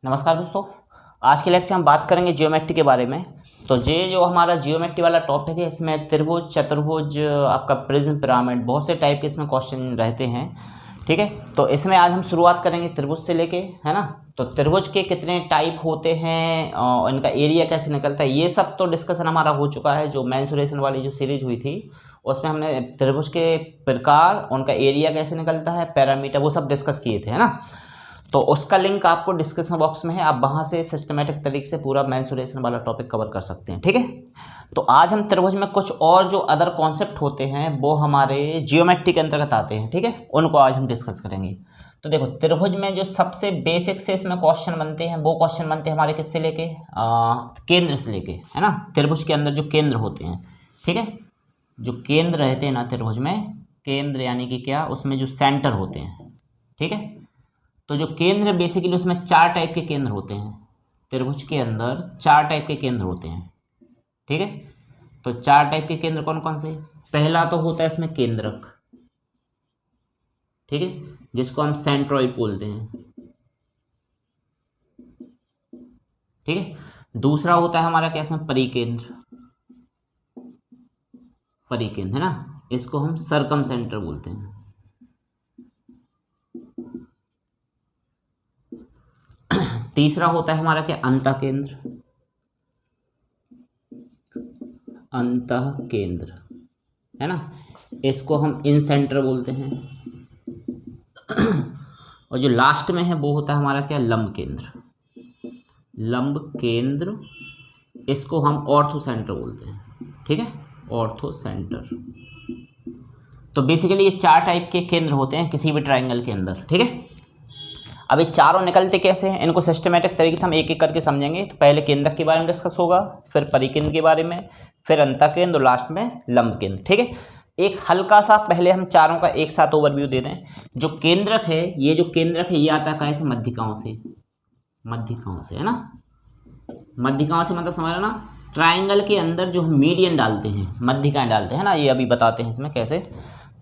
नमस्कार दोस्तों। आज के लेक्चर हम बात करेंगे जियोमेट्री के बारे में। तो ये जो हमारा जियोमेट्री वाला टॉपिक है, इसमें त्रिभुज, चतुर्भुज, आपका प्रिज्म, पिरामिड, बहुत से टाइप के इसमें क्वेश्चन रहते हैं। ठीक है, तो इसमें आज हम शुरुआत करेंगे त्रिभुज से लेके, है ना। तो त्रिभुज के कितने टाइप होते हैं और इनका एरिया कैसे निकलता है, ये सब तो डिस्कशन हमारा हो चुका है। जो मेंसुरेशन वाली जो सीरीज हुई थी उसमें हमने त्रिभुज के प्रकार, उनका एरिया कैसे निकलता है, पैरामीटर, वो सब डिस्कस किए थे, है ना। तो उसका लिंक आपको डिस्क्रिप्शन बॉक्स में है, आप वहाँ से सिस्टमेटिक तरीके से पूरा मेंसुरेशन वाला टॉपिक कवर कर सकते हैं। ठीक है, तो आज हम त्रिभुज में कुछ और जो अदर कॉन्सेप्ट होते हैं वो हमारे जियोमेट्री के अंतर्गत आते हैं। ठीक है, उनको आज हम डिस्कस करेंगे। तो देखो, त्रिभुज में जो सबसे बेसिक से इसमें क्वेश्चन बनते हैं वो क्वेश्चन बनते हैं हमारे किससे लेके, केंद्र से लेके, है ना। त्रिभुज के अंदर जो केंद्र होते हैं, ठीक है, जो केंद्र रहते हैं ना त्रिभुज में, केंद्र यानी कि क्या, उसमें जो सेंटर होते हैं। ठीक है, तो जो केंद्र बेसिकली उसमें 4 टाइप के केंद्र होते हैं। त्रिभुज के अंदर 4 टाइप के केंद्र होते हैं। ठीक है, तो 4 टाइप के केंद्र कौन कौन से? पहला तो होता है इसमें केंद्रक, ठीक है, जिसको हम सेंट्रॉइड बोलते हैं। ठीक है, दूसरा होता है हमारा क्या, इसमें परिकेंद्र, परिकेंद्र, है ना, इसको हम सर्कम सेंटर बोलते हैं। तीसरा होता है हमारा क्या, अंतः केंद्र, अंतः केंद्र, है ना, इसको हम इन सेंटर बोलते हैं। और जो लास्ट में है वो होता है हमारा क्या, लंब केंद्र, लंब केंद्र, इसको हम ऑर्थो सेंटर बोलते हैं। ठीक है, ऑर्थो सेंटर। तो बेसिकली ये 4 टाइप के केंद्र होते हैं किसी भी ट्रायंगल के अंदर। ठीक है, अब ये चारों निकलते कैसे हैं, इनको सिस्टमेटिक तरीके से हम एक एक करके समझेंगे। तो पहले केंद्रक के बारे में डिस्कस होगा, फिर परिकेंद्र के बारे में, फिर अंतः केंद्र और लास्ट में लंब केंद्र। ठीक है, एक हल्का सा पहले हम चारों का एक साथ ओवरव्यू दे दें। जो केंद्रक है, ये जो केंद्रक है ये आता है कैसे, मध्यिकाओं से, मध्यिकाओं से, है ना। मध्यिकाओं से मतलब समझ रहे ना, ट्राइंगल के अंदर जो हम मीडियन डालते हैं, मध्यिकाएं डालते हैं ना, ये अभी बताते हैं इसमें कैसे।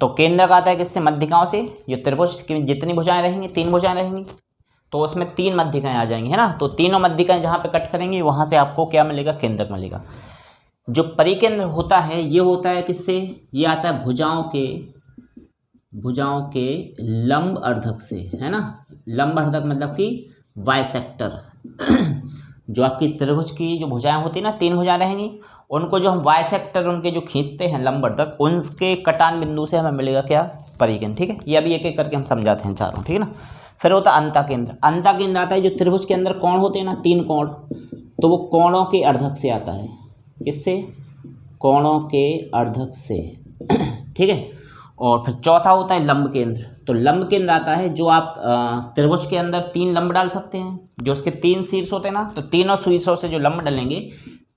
तो केंद्रक आता है किससे, मध्यिकाओं से। जो त्रिभुज की जितनी भुजाएं रहेंगी, 3 भुजाएं रहेंगी, तो उसमें 3 मध्यिकाएं आ जाएंगी, है ना। तो तीनों मध्यिकाएं जहाँ पे कट करेंगी वहाँ से आपको क्या मिलेगा, केंद्रक मिलेगा। जो परिकेंद्र होता है ये होता है किससे, ये आता है भुजाओं के, भुजाओं के लंब अर्धक से, है ना। लंब अर्धक मतलब कि बाइसेक्टर। जो आपकी त्रिभुज की जो भुजाएं होती है ना, 3 भुजाएं रहेंगी, उनको जो हम बाइसेक्टर उनके जो खींचते हैं लंब अर्धक, उनके कटान बिंदु से हमें मिलेगा क्या, परिकेंद्र। ठीक है, ये अभी एक एक करके हम समझाते हैं चारों। ठीक है ना। फिर होता है अंतः केंद्र। अंतः केंद्र आता है जो त्रिभुज के अंदर कोण होते हैं ना, 3 कोण, तो वो कोणों के अर्धक से आता है। किससे, कोणों के अर्धक से। ठीक है, और फिर चौथा होता है लंब केंद्र। तो लंब केंद्र आता है जो आप त्रिभुज के अंदर 3 लंब डाल सकते हैं, जो उसके 3 शीर्ष होते हैं ना, तो तीनों शीर्षों से जो लंब डलेंगे,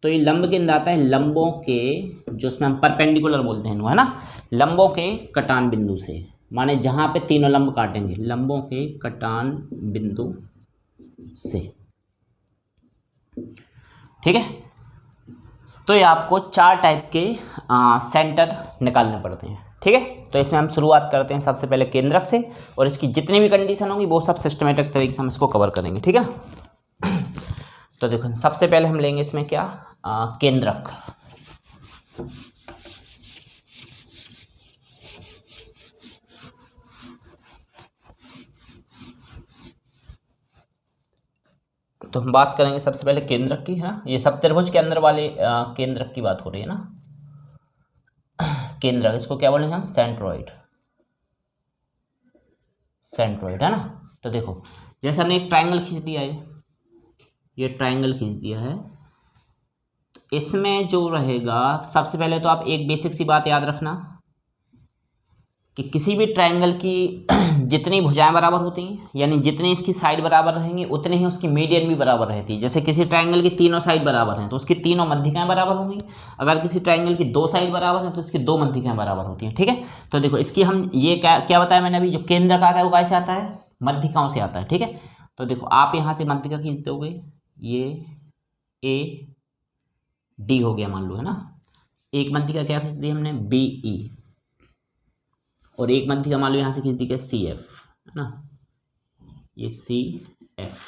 तो ये लंब केंद्र आता है लंबों के, जो उसमें हम परपेंडिकुलर बोलते हैं, है ना, लंबों के कटान बिंदु से, माने जहाँ पे तीनों लंब काटेंगे, लंबों के कटान बिंदु से। ठीक है, तो ये आपको 4 टाइप के सेंटर निकालने पड़ते हैं। ठीक है, तो इसमें हम शुरुआत करते हैं सबसे पहले केंद्रक से, और इसकी जितनी भी कंडीशन होंगी वो सब सिस्टमेटिक तरीके से हम इसको कवर करेंगे। ठीक है ना। तो देखो, सबसे पहले हम लेंगे इसमें क्या, केंद्रक। तो हम बात करेंगे सबसे पहले केंद्रक की, है ना। ये सब त्रिभुज के अंदर वाले केंद्रक की बात हो रही है ना। केंद्रक, इसको क्या बोलेंगे हम, सेंट्रॉइड, सेंट्रॉइड, है ना। तो देखो, जैसे हमने एक ट्रायंगल खींच दिया है, ये ट्रायंगल खींच दिया है, तो इसमें जो रहेगा, सबसे पहले तो आप एक बेसिक सी बात याद रखना कि किसी भी ट्रायंगल की जितनी भुजाएं बराबर होती हैं, यानी जितनी इसकी साइड बराबर रहेंगी उतनी ही उसकी मीडियन भी बराबर रहती है। जैसे किसी ट्रायंगल की तीनों साइड बराबर हैं तो उसकी तीनों मध्यिकाएं बराबर होंगी। अगर किसी ट्रायंगल की 2 साइड बराबर हैं तो उसकी 2 मध्यिकाएं बराबर होती हैं। ठीक है, तो देखो, इसकी हम ये क्या क्या बताया मैंने अभी, जो केंद्रक आता है वो कैसे आता है, मध्यिकाओं से आता है। ठीक है, तो देखो, आप यहाँ से मध्यिका खींच दोगे, ये ए डी हो गया मान लो, है ना। एक मध्यिका क्या खींच दी हमने, बी ई, और एक मध्यिका मान लो यहाँ से खींच दी क्या, सी एफ, है ना, ये सी एफ।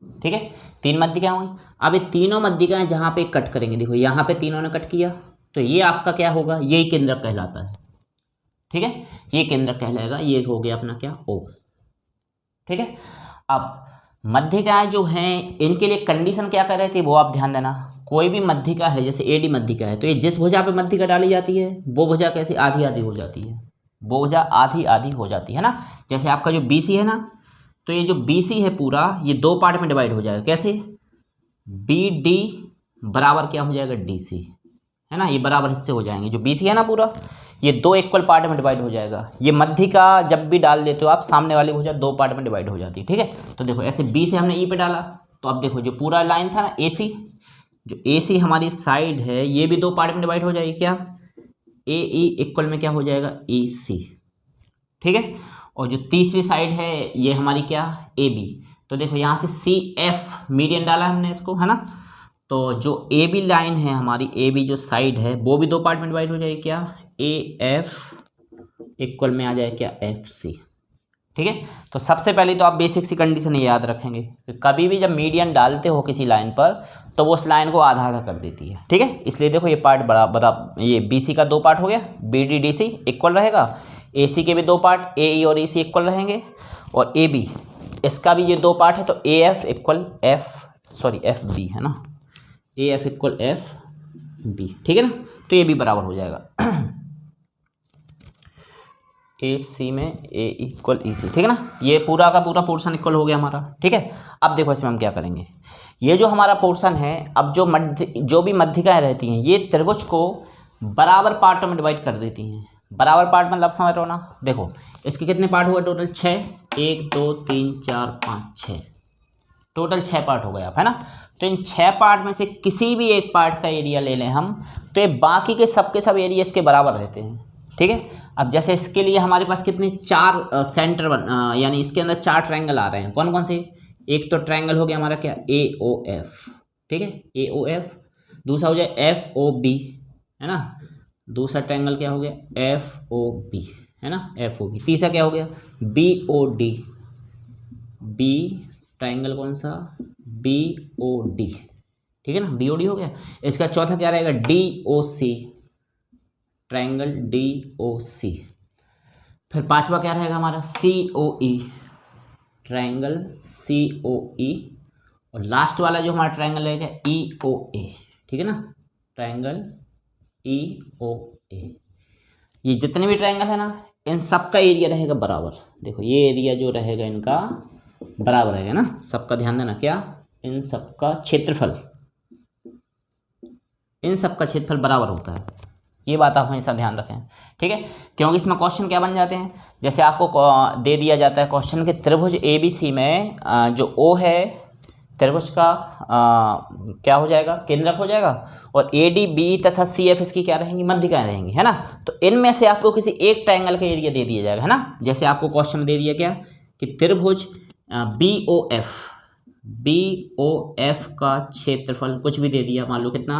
ठीक है, 3 मध्यिकाएं हुई। अब ये तीनों मध्यिकाएं जहाँ पे कट करेंगे, देखो यहाँ पे तीनों ने कट किया, तो ये आपका क्या होगा, यही केंद्रक कहलाता है। ठीक है, ये केंद्रक कहलाएगा, ये हो गया अपना क्या, O। ठीक है, अब मध्यिकाएं जो हैं इनके लिए कंडीशन क्या कर रहे थे वो आप ध्यान देना। कोई भी मध्यिका है, जैसे एडी मध्यिका है, तो ये जिस भुजा पे मध्यिका डाली जाती है वो भुजा कैसे आधी आधी हो जाती है, वो भुजा आधी आधी हो जाती है ना। जैसे आपका जो BC है ना, तो ये जो BC है पूरा, ये 2 पार्ट में डिवाइड हो जाएगा। कैसे, BD बराबर क्या हो जाएगा, DC, है ना, ये बराबर हिस्से हो जाएंगे। जो BC है ना पूरा, ये 2 इक्वल पार्ट में डिवाइड हो जाएगा। ये मध्यिका जब भी डाल देते हो आप, सामने वाली भुजा 2 पार्ट में डिवाइड हो जाती है। ठीक है, तो देखो ऐसे B से हमने E पे डाला, तो अब देखो जो पूरा लाइन था ना AC, जो AC हमारी साइड है, ये भी 2 पार्ट में डिवाइड हो जाएगी। क्या, AE इक्वल में क्या हो जाएगा, EC। ठीक है, और जो तीसरी साइड है ये हमारी क्या, AB। तो देखो यहाँ से CF मीडियन डाला हमने इसको, है ना, तो जो AB लाइन है हमारी, AB जो साइड है वो भी 2 पार्ट में डिवाइड हो जाएगी। क्या, AF इक्वल में आ जाए क्या, FC। ठीक है, तो सबसे पहले तो आप बेसिक सी कंडीशन ये याद रखेंगे कि कभी भी जब मीडियन डालते हो किसी लाइन पर, तो वो उस लाइन को आधा आधा कर देती है। ठीक है, इसलिए देखो ये पार्ट बराबर, ये BC का 2 पार्ट हो गया, BD DC इक्वल रहेगा, AC के भी 2 पार्ट AE और EC इक्वल रहेंगे, और AB इसका भी ये 2 पार्ट है, तो AF इक्वल FB है ना, AF इक्वल FB। ठीक है ना, तो ये भी बराबर हो जाएगा AC में A इक्वल EC। ठीक है ना, ये पूरा का पूरा पोर्शन इक्वल हो गया हमारा। ठीक है, अब देखो इसमें हम क्या करेंगे, ये जो हमारा पोर्शन है, अब जो भी मध्यिकाएं रहती हैं ये त्रिभुज को बराबर पार्टों में डिवाइड कर देती हैं। बराबर पार्ट मतलब समझ रहे हो ना, देखो इसके कितने पार्ट हुए टोटल, 6, 1 2 3 4 5 6, टोटल 6 पार्ट हो गए आप, है ना। तो इन 6 पार्ट में से किसी भी एक पार्ट का एरिया ले लें हम, तो ये बाकी के सब एरिया इसके बराबर रहते हैं। ठीक है, अब जैसे इसके लिए हमारे पास कितने 4 सेंटर यानी इसके अंदर 4 ट्रायंगल आ रहे हैं। कौन कौन से, एक तो ट्रायंगल हो गया हमारा क्या, AOF। ठीक है, AOF, दूसरा हो जाए FOB, है ना, दूसरा ट्रायंगल क्या हो गया, FOB, है ना, FOB। तीसरा क्या हो गया, BOD, B ट्रायंगल कौन सा, BOD। ठीक है ना, BOD हो गया। इसका चौथा क्या रहेगा, DOC, ट्रायंगल DOC। फिर पांचवा क्या रहेगा हमारा, COE, ट्रायंगल COE। और लास्ट वाला जो हमारा ट्रायंगल रहेगा EOA। ठीक है ना, ट्रायंगल EOA। ये जितने भी ट्रायंगल है ना, इन सब का एरिया रहेगा बराबर। देखो ये एरिया जो रहेगा इनका बराबर रहेगा ना, सबका ध्यान देना। क्या, इन सबका क्षेत्रफल, इन सबका क्षेत्रफल बराबर होता है, ये बात आप हमेशा ध्यान रखें। ठीक है, क्योंकि इसमें क्वेश्चन क्या बन जाते हैं, जैसे आपको दे दिया जाता है क्वेश्चन के त्रिभुज ABC में जो O है त्रिभुज का क्या हो जाएगा, केंद्रक हो जाएगा, और ADB तथा CF इसकी क्या रहेंगी, मध्यिकाएं रहेंगी, है ना। तो इनमें से आपको किसी एक ट्रायंगल का एरिया दे दिया जाएगा, है ना। जैसे आपको क्वेश्चन में दे दिया क्या कि त्रिभुज BOF का क्षेत्रफल कुछ भी दे दिया, मान लो कितना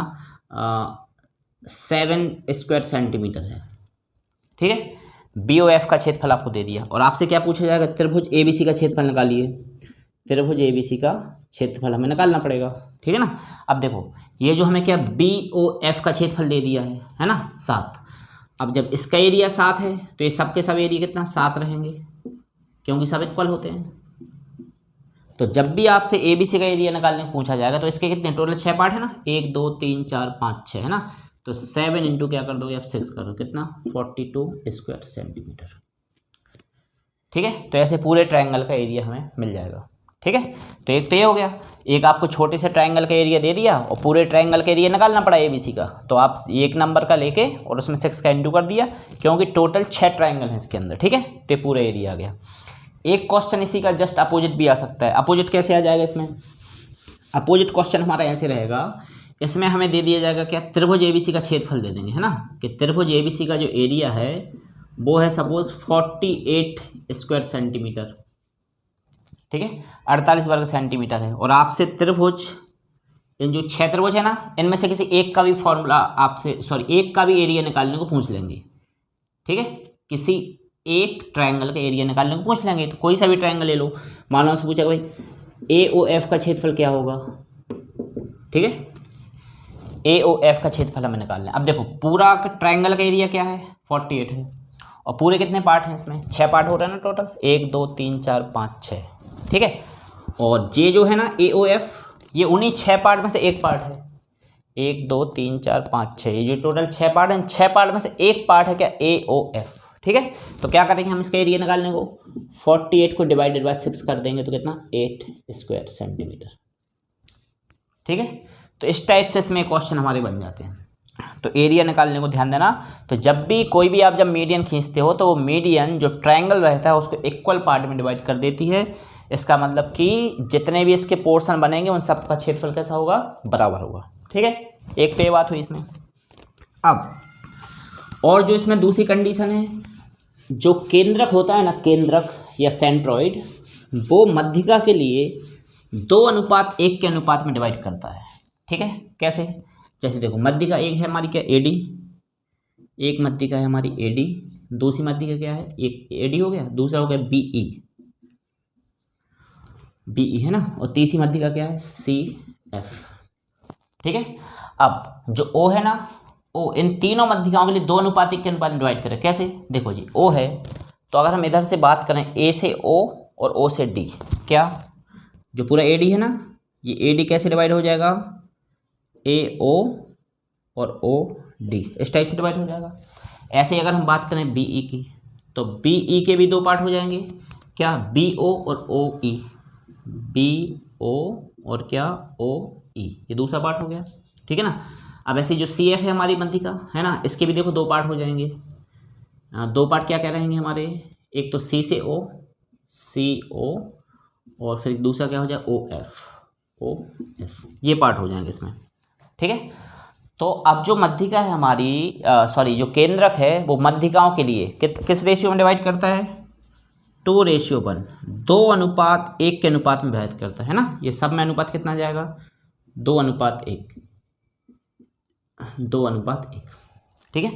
7 स्क्वायर सेंटीमीटर है। ठीक है, BOF का क्षेत्रफल आपको दे दिया, और आपसे क्या पूछा जाएगा, त्रिभुज ABC का क्षेत्रफल निकालिए। त्रिभुज ABC का क्षेत्रफल हमें निकालना पड़ेगा। ठीक है ना, अब देखो ये जो हमें क्या BOF का क्षेत्रफल दे दिया है ना 7। अब जब इसका एरिया 7 है, तो ये सब के सब एरिया कितना 7 रहेंगे, क्योंकि सब इक्वल होते हैं। तो जब भी आपसे ABC का एरिया निकालने को पूछा जाएगा, तो इसके कितने टोटल 6 पार्ट है ना, 1 2 3 4 5 6, है ना। तो 7 इंटू क्या कर दोगे आप, 6 कर दो, कितना 42 स्क्वायर सेंटीमीटर। ठीक है, तो ऐसे पूरे ट्रायंगल का एरिया हमें मिल जाएगा। ठीक है, तो एक तो ये हो गया, एक आपको छोटे से ट्रायंगल का एरिया दे दिया और पूरे ट्रायंगल का एरिया निकालना पड़ा ABC का, तो आप एक नंबर का लेके और उसमें 6 का इंटू कर दिया, क्योंकि टोटल 6 ट्रायंगल हैं इसके अंदर। ठीक है, तो पूरा एरिया आ गया। एक क्वेश्चन इसी का जस्ट अपोजिट भी आ सकता है। अपोजिट कैसे आ जाएगा इसमें, अपोजिट क्वेश्चन हमारा ऐसे रहेगा, इसमें हमें दे दिया जाएगा क्या, त्रिभुज ABC का क्षेत्रफल दे देंगे, है ना, कि त्रिभुज ABC का जो एरिया है वो है सपोज 48 स्क्वायर सेंटीमीटर। ठीक है, 48 वर्ग सेंटीमीटर है, और आपसे त्रिभुज, इन जो 6 त्रिभुज है ना, इनमें से किसी एक का भी फॉर्मूला आपसे, एक का भी एरिया निकालने को पूछ लेंगे। ठीक है, किसी एक ट्रायंगल का एरिया निकालने को पूछ लेंगे, तो कोई सा भी ट्रायंगल ले लो। मान लो से पूछेगा भाई AOF का क्षेत्रफल क्या होगा, ठीक है, AOF का क्षेत्रफल हमें निकालना है। अब देखो पूरा ट्रायंगल का एरिया क्या है, 48 है, और पूरे कितने पार्ट हैं इसमें, 6 पार्ट हो रहे हैं ना टोटल, 1 2 3 4 5 6, ठीक है। और ये जो है ना AOF, ये उन्हीं 6 पार्ट में से एक पार्ट है, 1 2 3 4 5 6, ये जो टोटल 6 पार्ट हैं, 6 पार्ट में से एक पार्ट है क्या, AOF, ठीक है। तो क्या करेंगे हम इसका एरिया निकालने को, 48 को डिवाइडेड बाय 6 कर देंगे तो कितना, 8 स्क्वायर सेंटीमीटर, ठीक है। तो इस टाइप से इसमें क्वेश्चन हमारे बन जाते हैं। तो एरिया निकालने को ध्यान देना, तो जब भी कोई भी आप जब मीडियन खींचते हो तो वो मीडियन जो ट्रायंगल रहता है उसको इक्वल पार्ट में डिवाइड कर देती है। इसका मतलब कि जितने भी इसके पोर्शन बनेंगे उन सब का क्षेत्रफल कैसा होगा, बराबर होगा, ठीक है। एक तो ये बात हुई इसमें। अब और जो इसमें दूसरी कंडीशन है, जो केंद्रक होता है ना, केंद्रक या सेंट्रॉइड, वो मध्यिका के लिए 2:1 के अनुपात में डिवाइड करता है, ठीक है। कैसे, जैसे देखो मध्यिका एक है हमारी क्या, AD, एक मध्यिका है हमारी AD, दूसरी मध्यिका क्या है, एक AD हो गया, दूसरा हो गया BE है ना, और तीसरी मध्यिका क्या है, CF, ठीक है। अब जो O है ना, O इन तीनों मध्यिकाओं के लिए 2:1 के अनुपात में डिवाइड करें। कैसे, देखो जी O है तो अगर हम इधर से बात करें A से O और O से D, क्या जो पूरा AD है ना, ये AD कैसे डिवाइड हो जाएगा, AO और OD, इस टाइप से डिवाइड हो जाएगा। ऐसे ही अगर हम बात करें BE की, तो BE के भी 2 पार्ट हो जाएंगे, क्या, BO और OE, BO और क्या, OE, ये दूसरा पार्ट हो गया, ठीक है ना। अब ऐसे जो CF है हमारी मध्यिका है ना, इसके भी देखो 2 पार्ट हो जाएंगे। 2 पार्ट क्या क्या रहेंगे हमारे, एक तो C से O, CO, और फिर दूसरा क्या हो जाए, OF, ये पार्ट हो जाएंगे इसमें, ठीक है। तो अब जो मध्यिका है हमारी, सॉरी जो केंद्रक है वो मध्यिकाओं के लिए किस रेशियो में डिवाइड करता है, 2:1, 2:1 के अनुपात में डिवाइड करता है ना। ये सब में अनुपात कितना जाएगा, 2:1, 2:1, ठीक है।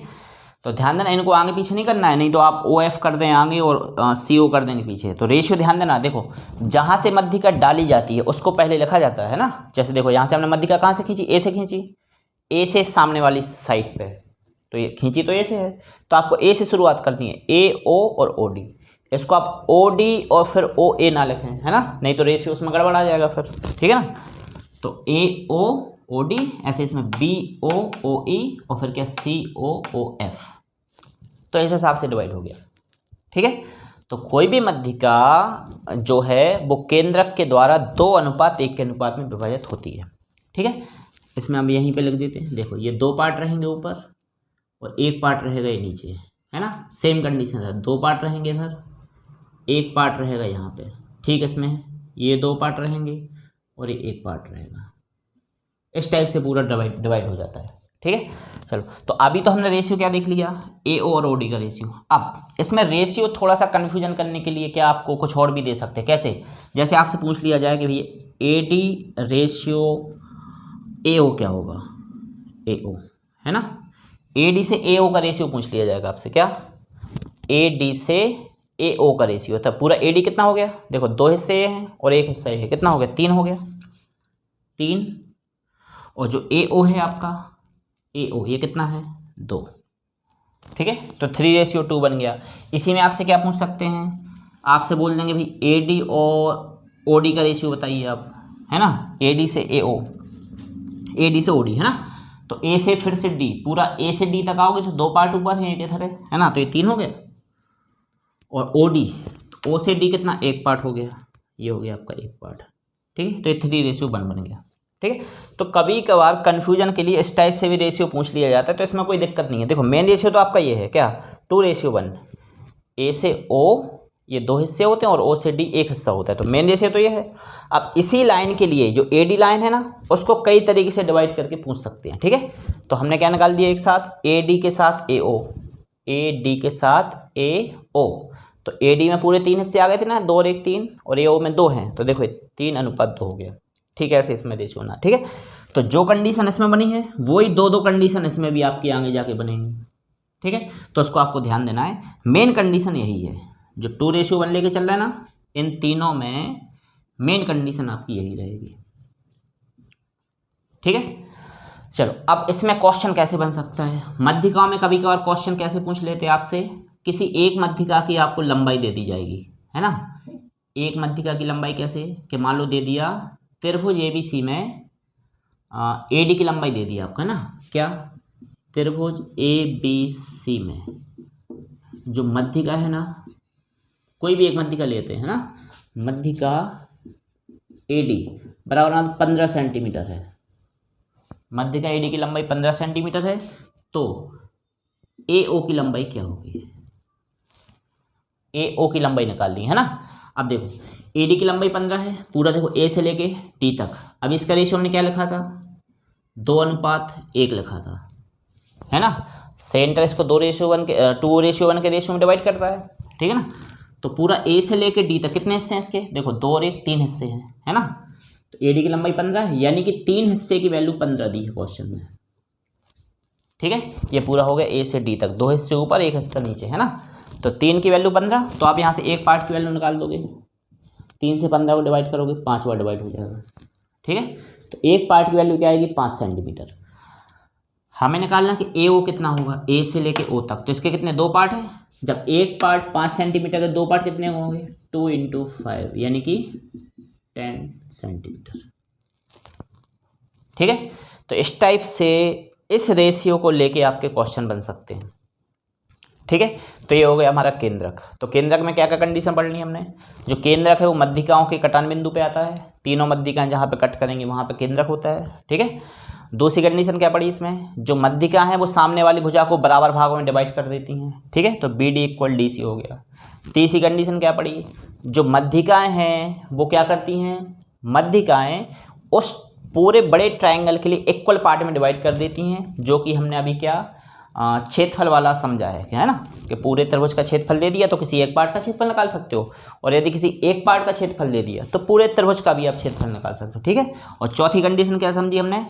तो ध्यान देना, इनको आगे पीछे नहीं करना है, नहीं तो आप OF कर दें आगे और CO कर देंगे पीछे। तो रेशियो ध्यान देना, देखो जहाँ से मध्यिका डाली जाती है उसको पहले लिखा जाता है ना। जैसे देखो यहाँ से हमने मध्यिका कहाँ से खींची, A से खींची, A से सामने वाली साइड पे, तो ये खींची तो A से है, तो आपको A से शुरुआत करनी है, AO और OD। इसको आप OD और फिर OA ना लिखें, है ना, नहीं तो रेशियो उसमें गड़बड़ आ जाएगा फिर, ठीक है ना। तो AO OD, ऐसे इसमें BO OE और फिर क्या, CO OF, तो इस हिसाब से डिवाइड हो गया, ठीक है। तो कोई भी मध्यिका जो है वो केंद्रक के द्वारा 2:1 के अनुपात में विभाजित होती है, ठीक है। इसमें हम यहीं पे लिख देते हैं, देखो ये 2 पार्ट रहेंगे ऊपर और 1 पार्ट रहेगा ये नीचे, है ना। सेम कंडीशन है, 2 पार्ट रहेंगे इधर, 1 पार्ट रहेगा यहाँ पे, ठीक। इसमें ये 2 पार्ट रहेंगे और ये 1 पार्ट रहेगा, इस टाइप से पूरा डिवाइड हो जाता है, ठीक है। चलो, तो अभी तो हमने रेशियो क्या देख लिया, AO और OD का रेशियो। अब इसमें रेशियो थोड़ा सा कन्फ्यूजन करने के लिए क्या आपको कुछ और भी दे सकते हैं, कैसे, जैसे आपसे पूछ लिया जाए कि भैया AD रेशियो AO क्या होगा, AO, है ना। AD से AO का रेशियो पूछ लिया जाएगा आपसे, क्या, AD से AO का रेशियो, तब पूरा AD कितना हो गया, देखो 2 हिस्से हैं और 1 हिस्सा है, कितना हो गया, 3 हो गया, 3। और जो AO है आपका, AO ये कितना है, 2, ठीक है। तो 3:2 बन गया। इसी में आपसे क्या पूछ सकते हैं, आपसे बोल देंगे भाई AD और OD का रेशियो बताइए आप, है ना। AD से AO, AD से OD, है ना। तो A से फिर से D, पूरा A से D तक आओगे तो 2 पार्ट ऊपर हैं, एक इधर है ना, तो ये 3 हो गया। और OD, तो O से D कितना, 1 पार्ट हो गया, ये हो गया आपका 1 पार्ट, ठीक है। तो ये 3:1 बन गया, ठीक है। तो कभी कभार कन्फ्यूजन के लिए इस टाइप से भी रेशियो पूछ लिया जाता है, तो इसमें कोई दिक्कत नहीं है। देखो मेन रेशियो तो आपका ये है, क्या, 2:1, A से O ये 2 हिस्से होते हैं और O से D 1 हिस्सा होता है, तो मेन रेशियो तो ये है। अब इसी लाइन के लिए जो AD लाइन है ना, उसको कई तरीके से डिवाइड करके पूछ सकते हैं, ठीक है। तो हमने क्या निकाल दिया, एक साथ AD के साथ AO, AD के साथ AO, तो AD में पूरे 3 हिस्से आ गए थे ना, 2 और 1 3, और AO में 2 हैं, तो देखो 3:2 हो गया, ठीक है। ऐसे इसमें रेशियो ना, ठीक है। तो जो कंडीशन इसमें बनी है वही 2 कंडीशन इसमें भी आपकी आगे जाके बनेंगी, ठीक है। तो उसको आपको ध्यान देना है, मेन कंडीशन यही है, जो 2:1 लेके चल रहा है ना, इन तीनों में मेन कंडीशन आपकी यही रहेगी। ठीक है, चलो अब इसमें क्वेश्चन कैसे बन सकता है। मध्यिका में कभी कभार क्वेश्चन कैसे पूछ लेते हैं आपसे, किसी एक मध्यिका की आपको लंबाई दे दी जाएगी, है ना। एक मध्यिका की लंबाई कैसे, कि मान लो दे दिया त्रिभुज एबीसी में एडी की लंबाई दे दी आपको, है ना। क्या, त्रिभुज एबीसी में जो मध्यिका है ना, कोई भी एक मध्यिका लेते हैं ना, मध्यिका एडी बराबर 15 सेंटीमीटर है। मध्यिका एडी की लंबाई 15 सेंटीमीटर है, तो एओ की लंबाई क्या होगी, एओ की लंबाई निकालनी है ना। अब देखो एडी की लंबाई 15 है, पूरा देखो ए से लेके टी तक। अब इसका रेशियो हमने क्या लिखा था, 2:1 लिखा था, है ना। सेंटर इसको 2:1 के 2:1 के रेशियो में डिवाइड करता है, ठीक है ना। तो पूरा ए से लेके डी तक कितने हिस्से हैं इसके, देखो 2 और 1 3 हिस्से हैं, है ना। तो एडी की लंबाई 15 है, यानी कि 3 हिस्से की वैल्यू 15 दी है क्वेश्चन में। ठीक है, ये पूरा हो गया ए से डी तक, 2 हिस्से ऊपर 1 हिस्सा नीचे, है ना। तो 3 की वैल्यू 15, तो आप यहाँ से एक पार्ट की वैल्यू निकाल दोगे, 3 से 15 को डिवाइड करोगे 5 बार डिवाइड हो जाएगा। ठीक है, तो एक पार्ट की वैल्यू क्या आएगी, 5 सेंटीमीटर। हमें निकालना कि ए ओ कितना होगा, ए से लेके ओ तक, तो इसके कितने 2 पार्ट हैं। जब एक पार्ट 5 सेंटीमीटर के 2 पार्ट कितने होंगे, 2 × 5 यानी कि 10 सेंटीमीटर। ठीक है, तो इस टाइप से इस रेशियो को लेके आपके क्वेश्चन बन सकते हैं। ठीक है, तो ये हो गया हमारा केंद्रक। तो केंद्रक में क्या क्या कंडीशन पढ़नी है हमने, जो केंद्रक है वो मध्यिकाओं के कटान बिंदु पे आता है, तीनों मध्यिकाएं जहाँ पे कट करेंगे वहाँ पे केंद्रक होता है। ठीक है, दूसरी कंडीशन क्या पड़ी इसमें, जो मध्यिका है वो सामने वाली भुजा को बराबर भागों में डिवाइड कर देती हैं। ठीक है, तो BD = DC हो गया। तीसरी कंडीशन क्या पड़ी, जो मध्यिकाएं हैं वो क्या करती हैं, मध्यिकाएं उस पूरे बड़े ट्रायंगल के लिए इक्वल पार्ट में डिवाइड कर देती हैं, जो कि हमने अभी क्या क्षेत्रफल वाला समझा है ना, कि पूरे त्रिभुज का क्षेत्रफल दे दिया तो किसी एक पार्ट का क्षेत्रफल निकाल सकते हो, और यदि किसी एक पार्ट का क्षेत्रफल दे दिया तो पूरे त्रिभुज का भी आप क्षेत्रफल निकाल सकते हो। ठीक है, और चौथी कंडीशन क्या समझी हमने,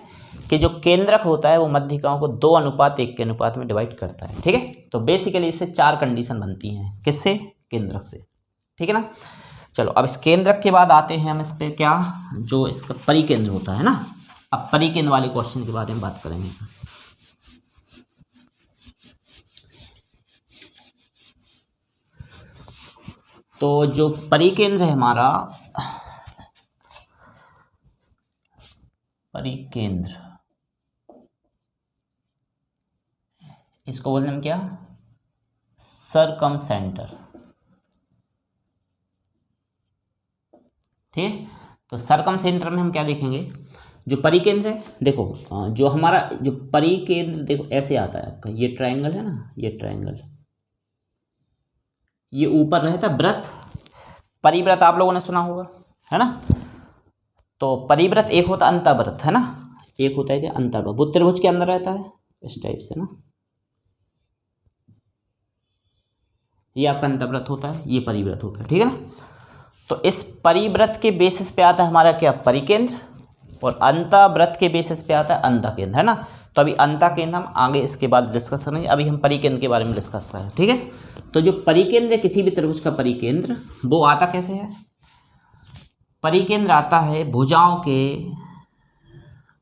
कि जो केंद्रक होता है वो मध्यिकाओं को 2:1 के अनुपात में डिवाइड करता है। ठीक है, तो बेसिकली इससे 4 कंडीशन बनती हैं, किससे, केंद्रक से। ठीक है ना, चलो अब इस केंद्रक के बाद आते हैं हम इस पे क्या, जो इसका परिकेंद्र होता है ना। अब परिकेंद्र वाले क्वेश्चन के बारे में बात करेंगे। तो जो परिकेंद्र है हमारा, परिकेंद्र इसको बोलते हैं क्या, सरकम सेंटर। ठीक है, तो सरकम सेंटर में हम क्या देखेंगे, जो परिकेंद्र है, देखो जो हमारा जो परिकेंद्र देखो ऐसे आता है आपका, ये ट्रायंगल है ना, ये ट्रायंगल, ये ऊपर रहता है वृत्त, परिव्रत आप लोगों ने सुना होगा, है ना। तो परिव्रत एक होता है अंतःव्रत, है ना, एक होता है कि अंतःव्रत, वो त्रिभुज के अंदर रहता है इस टाइप से ना, ये आपका अंतःव्रत होता है, ये परिव्रत होता है। ठीक है ना, तो इस परिव्रत के बेसिस पे आता है हमारा क्या, परिकेंद्र, और अंतःव्रत के बेसिस पे आता है अंतःकेंद्र, है ना। तो अभी अंतःकेंद्र हम आगे इसके बाद डिस्कस करेंगे, अभी हम परिकेंद्र के बारे में डिस्कस करें। ठीक है, तो जो परिकेंद्र किसी भी त्रिभुज का परिकेंद्र, वो आता कैसे है, परिकेंद्र आता है भुजाओं के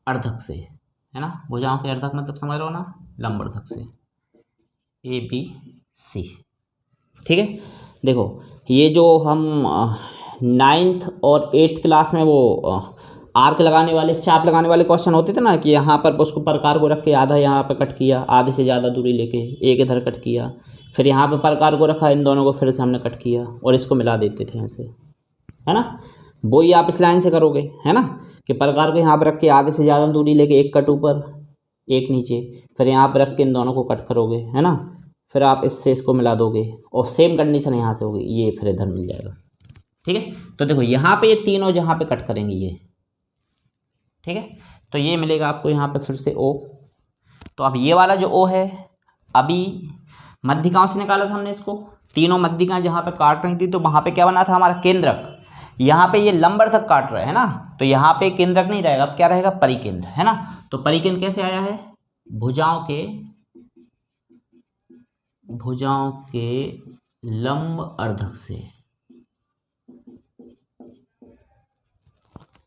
अर्धक से, है ना। भुजाओं के अर्धक मतलब समझ रहे हो ना, लंबवर्धक से, ABC। ठीक है, देखो ये जो हम 9th और 8th क्लास में वो आर्क लगाने वाले, चाप लगाने वाले क्वेश्चन होते थे ना, कि यहाँ पर उसको प्रकार को रख के आधा यहाँ पर कट किया, आधे से ज़्यादा दूरी लेके एक इधर कट किया, फिर यहाँ पर प्रकार को रखा, इन दोनों को फिर से हमने कट किया और इसको मिला देते थे ऐसे, है ना। वही आप इस लाइन से करोगे, है ना, कि प्रकार को यहाँ पर रख के आधे से ज़्यादा दूरी लेके एक कट ऊपर एक नीचे, फिर यहाँ पर रख के इन दोनों को कट करोगे, है ना, फिर आप इससे इसको मिला दोगे, और सेम कंडीशन यहाँ से होगी, ये फिर इधर मिल जाएगा। ठीक है, तो देखो यहाँ पे ये तीनों जहाँ पे कट करेंगे ये, ठीक है, तो ये मिलेगा आपको यहाँ पे फिर से O। तो अब ये वाला जो O है, अभी मध्यिकाओं से निकाला था हमने इसको, तीनों मध्यिकाएं जहाँ पे काट रही थी, तो वहाँ पे क्या बना था हमारा केंद्रक, यहाँ पे ये लंबवर्धक काट रहे हैं ना, तो यहाँ पे केंद्रक नहीं रहेगा, अब क्या रहेगा, परिकेंद्र, है ना। तो परिकेंद्र कैसे आया है, भुजाओं के लंब अर्धक से,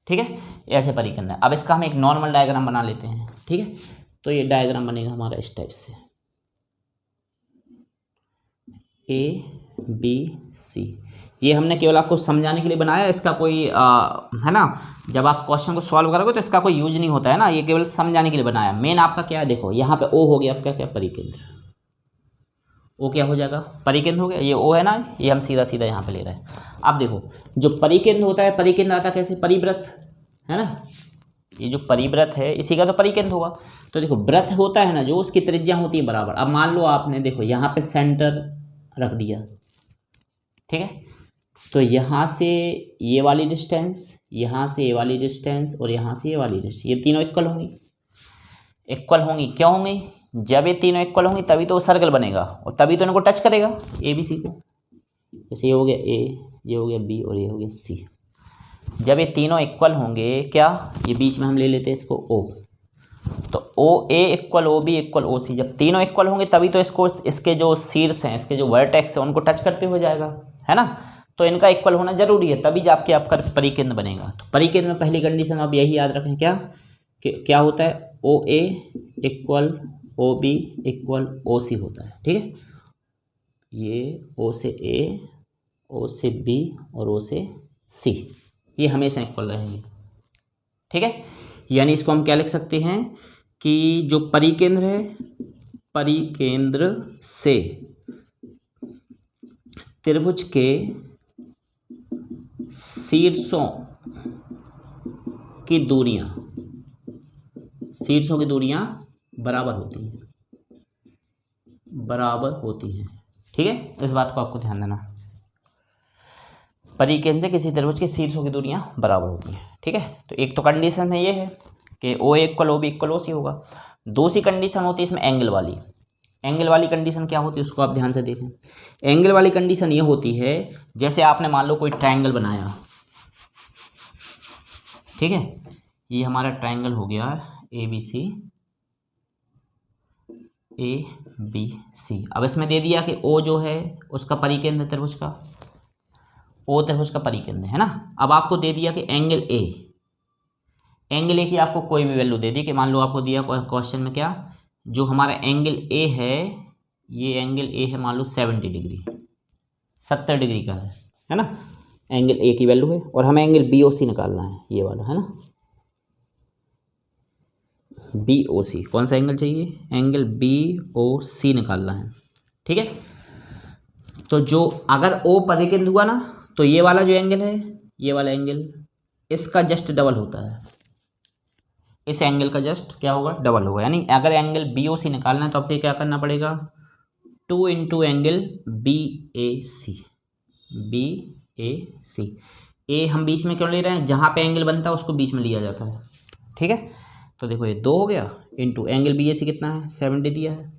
ठीक है, ऐसे परिकेंद्र है। अब इसका हम एक नॉर्मल डायग्राम बना लेते हैं। ठीक है, तो ये डायग्राम बनेगा हमारा इस टाइप से, ABC। ये हमने केवल आपको समझाने के लिए बनाया, इसका कोई है ना, जब आप क्वेश्चन को सॉल्व करोगे तो इसका कोई यूज नहीं होता है ना, ये केवल समझाने के लिए बनाया। मेन आपका क्या है, देखो यहाँ पे O हो गया आपका क्या, परिकेंद्र। O क्या हो जाएगा, परिकेंद्र हो गया। ये O है ना, ये हम सीधा सीधा यहाँ पे ले रहे हैं। अब देखो जो परिकेंद्र होता है, परिकेंद्र आता कैसे, परिव्रत है ना, ये जो परिव्रत है इसी का तो परिकेंद्र होगा। तो देखो वृत्त होता है ना जो, उसकी त्रिज्या होती है बराबर। अब मान लो आपने देखो यहाँ पे सेंटर रख दिया, ठीक है, तो यहाँ से ये वाली डिस्टेंस, यहाँ से ये वाली डिस्टेंस और यहाँ से ये वाली डिस्टेंस, ये तीनों इक्वल होंगी। इक्वल होंगी क्यों होंगी, जब ये तीनों इक्वल होंगी तभी तो सर्कल बनेगा और तभी तो इनको टच करेगा ABC को। जैसे ये हो गया A, ये हो गया B और ये हो गया C। जब ये तीनों इक्वल होंगे क्या, ये बीच में हम ले लेते हैं इसको O, तो OA equal OB equal OC। जब तीनों इक्वल होंगे तभी तो इसको, इसके जो शीर्ष हैं, इसके जो वर्टेक्स हैं उनको टच करते हुए जाएगा, है ना। तो इनका इक्वल होना जरूरी है, तभी जाके आपका परिकेंद्र बनेगा। तो परिकेंद्र में पहली कंडीशन आप यही याद रखें, क्या कि क्या होता है, OA equal OB equal OC होता है। ठीक है, ये O से A, O से B और O से C, ये हमेशा इक्वल रहेंगे। ठीक है, यानी इसको हम क्या लिख सकते हैं कि जो परिकेंद्र है, परिकेंद्र से त्रिभुज के शीर्षों की दूरियां, शीर्षों की दूरियां बराबर होती हैं, बराबर होती हैं। ठीक है, इस बात को आपको ध्यान देना, परिकेंद्र से किसी त्रिभुज के शीर्षों की दूरियां बराबर होती हैं। ठीक है, तो एक तो कंडीशन है ये है कि OA equal OB equal OC होगा। दूसरी कंडीशन होती है इसमें एंगल वाली। एंगल वाली कंडीशन क्या होती है उसको आप ध्यान से देखें। एंगल वाली कंडीशन ये होती है, जैसे आपने मान लो कोई ट्रायंगल बनाया, ठीक है, ये हमारा ट्रायंगल हो गया ABC ABC। अब इसमें दे दिया कि O जो है उसका परिकेंद्र त्रिभुज का, O त्रिभुज का परिकेंद्र है ना। अब आपको दे दिया कि एंगल A, एंगल A की आपको कोई भी वैल्यू दे दी, कि मान लो आपको दिया क्वेश्चन में क्या, जो हमारा एंगल A है, ये एंगल A है मान लो 70 डिग्री, 70 डिग्री का है ना, एंगल A की वैल्यू है, और हमें एंगल BOC निकालना है, ये वाला है ना, BOC। कौन सा एंगल चाहिए, एंगल BOC निकालना है। ठीक है, तो जो अगर O परिकेंद्र हुआ ना, तो ये वाला जो एंगल है, ये वाला एंगल इसका जस्ट डबल होता है, इस एंगल का जस्ट क्या होगा, डबल होगा। यानी अगर एंगल BOC निकालना है तो आपको क्या करना पड़ेगा, 2 into angle BAC, BAC। A हम बीच में क्यों ले रहे हैं, जहाँ पे एंगल बनता है उसको बीच में लिया जाता है। ठीक है, तो देखो ये 2 हो गया, इंटू एंगल BAC कितना है, 70 दिया है,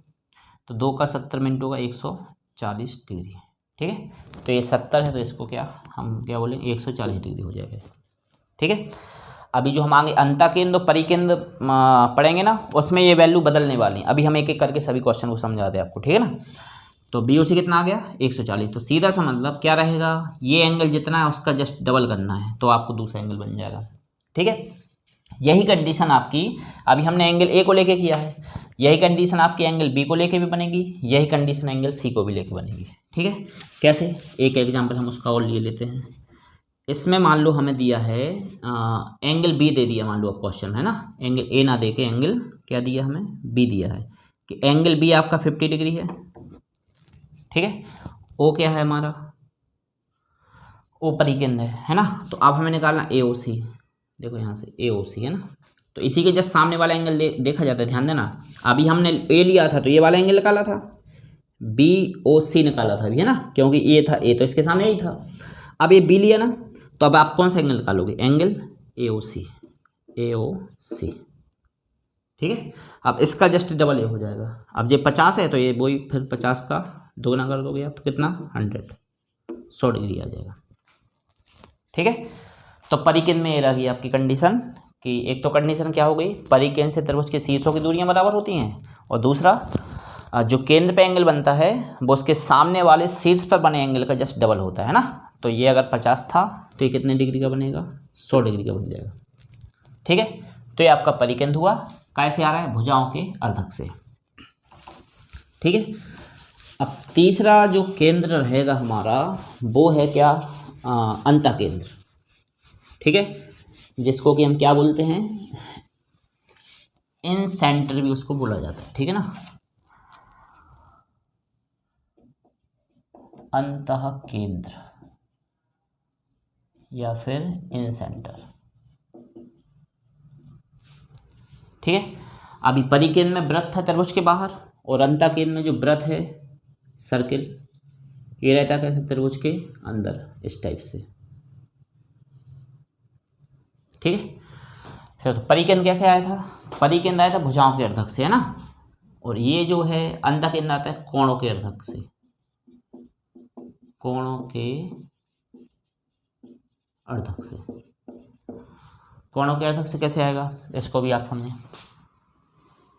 तो 2 का 70 में इंटू होगा 140 डिग्री। ठीक है, तो ये 70 है, तो इसको क्या हम क्या बोलेंगे, 140 डिग्री हो जाएगा। ठीक है, अभी जो हम आगे अंतःकेंद्र परिकेंद्र पढ़ेंगे ना, उसमें ये वैल्यू बदलने वाली है। अभी हम एक एक करके सभी क्वेश्चन को समझा दें आपको, ठीक है ना। तो BOC कितना आ गया, 140। तो सीधा सा मतलब क्या रहेगा, ये एंगल जितना है उसका जस्ट डबल करना है, तो आपको दूसरा एंगल बन जाएगा। ठीक है, यही कंडीशन आपकी, अभी हमने एंगल A को लेके किया है, यही कंडीशन आपकी एंगल B को लेके भी बनेगी, यही कंडीशन एंगल C को भी लेके बनेगी। ठीक है, कैसे, एक एग्जाम्पल हम उसका और ले लेते हैं। इसमें मान लो हमें दिया है एंगल B दे दिया, मान लो अब क्वेश्चन है ना, एंगल A ना दे के एंगल क्या दिया हमें, B दिया है, कि एंगल B आपका 50 डिग्री है। ठीक है, O क्या है हमारा, O परिकेंद्र है ना। तो अब हमें निकालना AOC, देखो यहाँ से AOC है ना, तो इसी के जस्ट सामने वाला एंगल देखा जाता है, ध्यान देना। अभी हमने A लिया था तो ये वाला एंगल निकाला था, BOC निकाला था अभी, है ना, क्योंकि ये था A तो इसके सामने यही था। अब ये B लिया ना, तो अब आप कौन सा एंगल निकालोगे, एंगल AOC, AOC। ठीक है, अब इसका जस्ट डबल ये हो जाएगा। अब ये 50 है तो ये वही फिर 50 का दोगुना कर दोगे आप, तो कितना 100 डिग्री आ जाएगा। ठीक है, तो परिकेंद्र में ये रही आपकी कंडीशन, कि एक तो कंडीशन क्या हो गई, परिकेंद्र से त्रिभुज के शीर्षों की दूरियां बराबर होती हैं, और दूसरा जो केंद्र पे एंगल बनता है वो उसके सामने वाले शीर्ष पर बने एंगल का जस्ट डबल होता है ना। तो ये अगर 50 था तो ये कितने डिग्री का बनेगा, 100 डिग्री का बन जाएगा। ठीक है, तो ये आपका परिकेंद्र हुआ, कैसे आ रहा है, भुजाओं के अर्धक से। ठीक है, अब तीसरा जो केंद्र रहेगा हमारा वो है क्या, अंतःकेंद्र। ठीक है, जिसको कि हम क्या बोलते हैं, इन सेंटर भी उसको बोला जाता है। ठीक है ना, अंतःकेंद्र या फिर इन सेंटर। ठीक है, अभी परिकेंद्र में वृत्त है त्रिभुज के बाहर, और अंतःकेंद्र में जो वृत्त है सर्किल, ये रहता है कैसे, त्रिभुज के अंदर इस टाइप से। ठीक है, फिर तो परिकेंद्र कैसे आया था, परिकेंद्र आया था भुजाओं के अर्धक से, है ना, और ये जो है अंतःकेंद्र आता है कोणों के अर्धक से, कोणों के अर्धक से। कोणों के अर्धक से कैसे आएगा, इसको भी आप समझें।